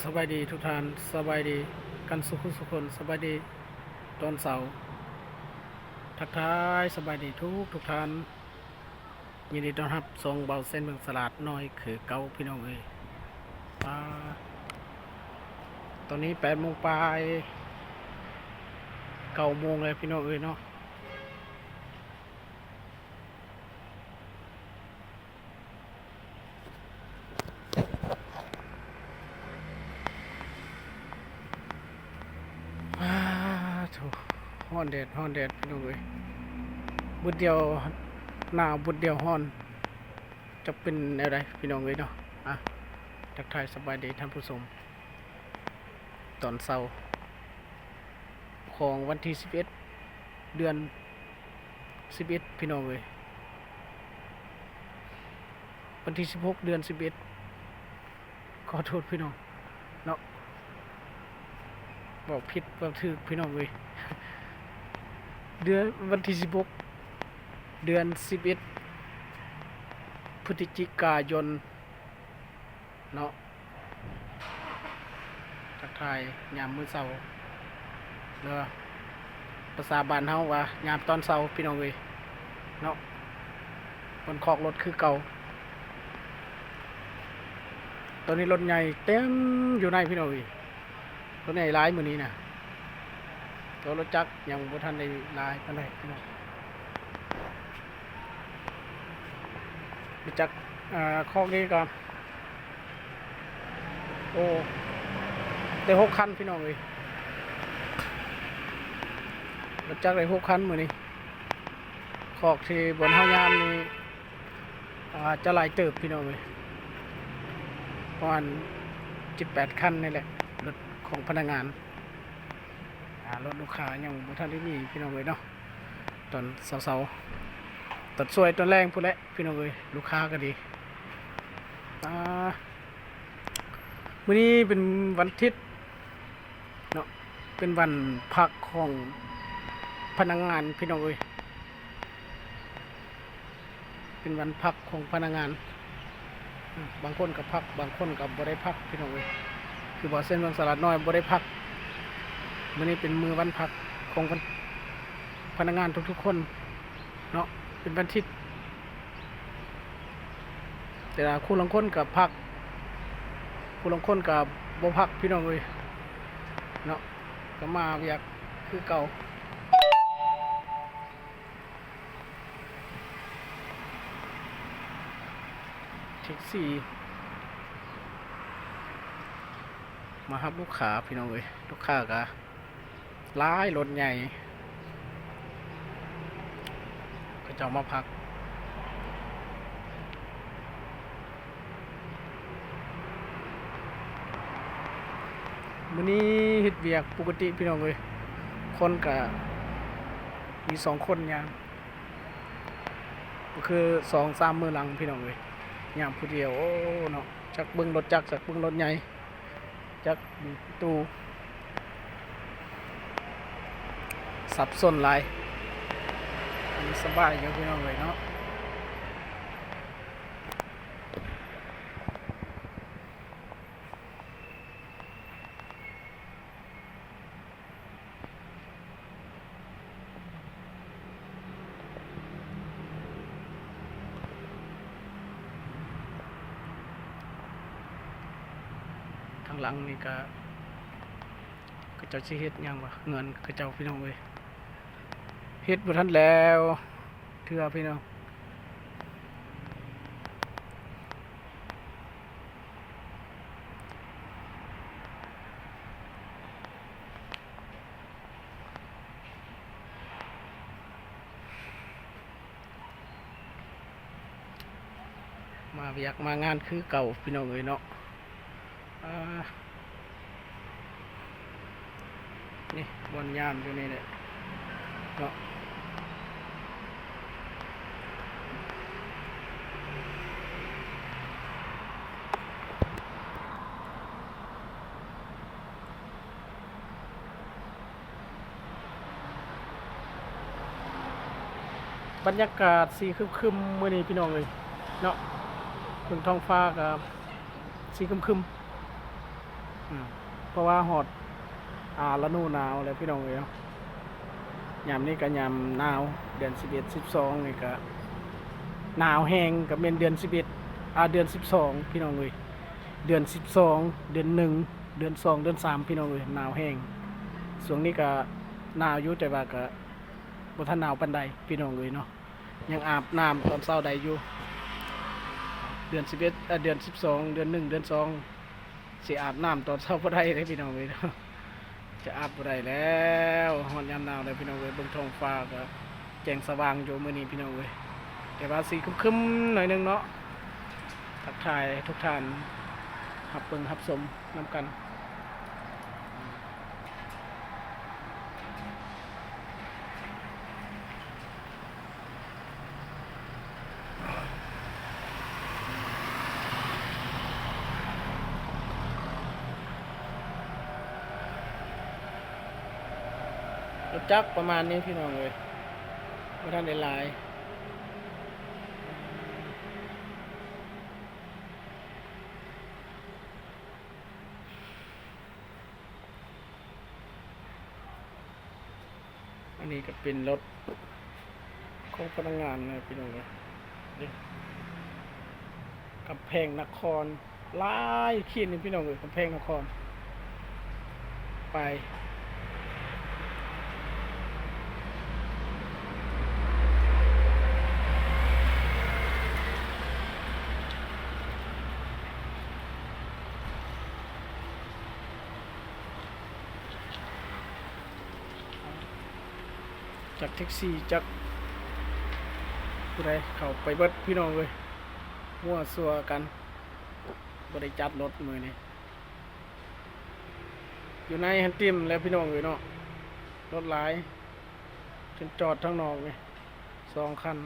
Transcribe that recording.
สบายดีทุกท่านสบายดีกันสุขคนสบายดีตอนเสาร์ทักทายสบายดีทุกท่านยินดีต้อนรับทรงเบาเส้นเมืองสลาดน้อยคือเก่าพี่น้องเอ้ยอ่าตอนนี้8 โมงปลาย9 โมงเลยพี่น้องเอ้ยเนาะถูกฮ้อนแดดพี่น้องเอ้ยบุดเดียวหนาวบุดเดียวฮ้อนจะเป็นอะไรพี่น้องเอ้ยเนาะทักทายสบายดีท่านผู้ชมตอนเช้าของวันที่11เดือน11พี่น้องเอ้ยวันที่16เดือน11ขอโทษพี่น้องเนาะบอกผิดบอกถูกพี่น้องเอ้ยเดือนวันที่16เดือน11พฤศจิกายนเนาะทักทายยามมื้อเช้าเด้อภาษาบ้านเฮาว่ายามตอนเช้าพี่น้องเอ้ยเนาะบนคอกรถคือเก่าตอนนี้รถใหญ่เต็มอยู่ในพี่น้องเอ้ยรถใหญ่หลายมื้อนี้น่ะตัวรถจักรยังบ่ทันได้หลายปานใดพี่น้องรถจักรคอกนี้ก็โอ้ได้6 คันพี่น้องเอ้ยรถจักรได้6 คันมื้อนี้คอกที่บนเฮายามนี่จะหลายเติบพี่น้องเอ้ยประมาณ18 คันนี่แหละรถของพนักงานรถลูกค้ายังบ่ทันได้มีพี่น้องเอ้ยเนาะตอนเช้าๆตอนสวยตอนแรงพุ่นแหละพี่น้องเอ้ยลูกค้าก็ดีมื้อนี้เป็นวันอาทิตย์เนาะเป็นวันพักของพนักงานพี่น้องเอ้ยเป็นวันพักของพนักงานบางคนก็พักบางคนก็บ่ได้พักพี่น้องเอ้ยคือบ่เส้นเมืองสลัดน้อยบ่ได้พักมื้อนี้เป็นมื้อวันพักของพนักงานทุกๆคนเนาะเป็นวันอาทิตย์แต่คู่ลางคนก็พักคู่ลางคนก็บ่พักพี่น้องเอ้ยเนาะก็มาเวียกคือเก่าแท็กซี่มารับลูกค้าพี่น้องเอ้ยลูกค้าก็หลายรถใหญ่ก็จะมาพักมื้อนี้เฮ็ดเวียกปกติพี่น้องเอ้ยคนก็มี2 คนยามก็คือ2-3 มื้อหลังพี่น้องเอ้ยยามผู้เดียวโอ้เนาะจักเบิ่งรถจักรจักเบิ่งรถใหญ่จักตู้สับสนหลายอันนี้สบายอยู่พี่น้องเอ้ยเนาะข้างหลังนี่ก็เจ้าสิเฮ็ดหยังวะเงินเจ้าพี่น้องเอ้ยเฮ็ดบ่ทันแล้วเทื่อพี่น้องมาเวียกมางานคือเก่าพี่น้องเอ้ยเนาะนี่บนยามอยู่นี่แหละเนาะบรรยากาศสีครึมๆมื้อนี้พี่น้องเอ้ยเนาะบนท้องฟ้ากับสีครึมๆ อืมเพราะว่าฮอดฤดูหนาวแล้วพี่น้องเอ้ยเนาะยามนี้ก็ยามหนาวเดือน11 12นี่ก็หนาวแฮงก็แม่นเดือน11เดือน12พี่น้องเอ้ยเดือน12เดือน1เดือน2เดือน3พี่น้องเอ้ยหนาวแฮงช่วงนี้ก็หนาวอยู่แต่ว่าก็บ่ทันหนาวปานใดพี่น้องเอ้ยเนาะยังอาบน้ำตอนเช้าได้อยู่เดือน11เดือน12เดือน1เดือน2สิอาบน้ำตอนเช้าบ่ได้เด้พี่น้องเอ้ยเนาะจะอาบบ่ได้แล้วฮอดยามหนาวแล้วพี่น้องเอ้ยเบิ่งท้องฟ้าก็แจ้งสว่างอยู่มื้อนี้พี่น้องเอ้ยแต่ว่าสีครึมๆหน่อยหนึงเนาะทักทายทุกท่านรับเบิ่งรับชมนํกันรถจักรประมาณนี้พี่น้องเอ้ยบ่ทันได้หลายอันนี้ก็เป็นรถของพนักงานนะพี่น้องเอ้ยนี่กำแพงนครหลายขีดนี่พี่น้องเอ้ยกำแพงนครไปจากแท็กซี่จากผู้ใดเข้าไปเบิดพี่น้องเอ้ยมั่วซั่วกันบ่ได้จัดรถมื้อนี้อยู่ในหันติ่มแล้วพี่น้องเอ้ยเนาะรถหลายจนจอดทั้งนอกนี่2 คัน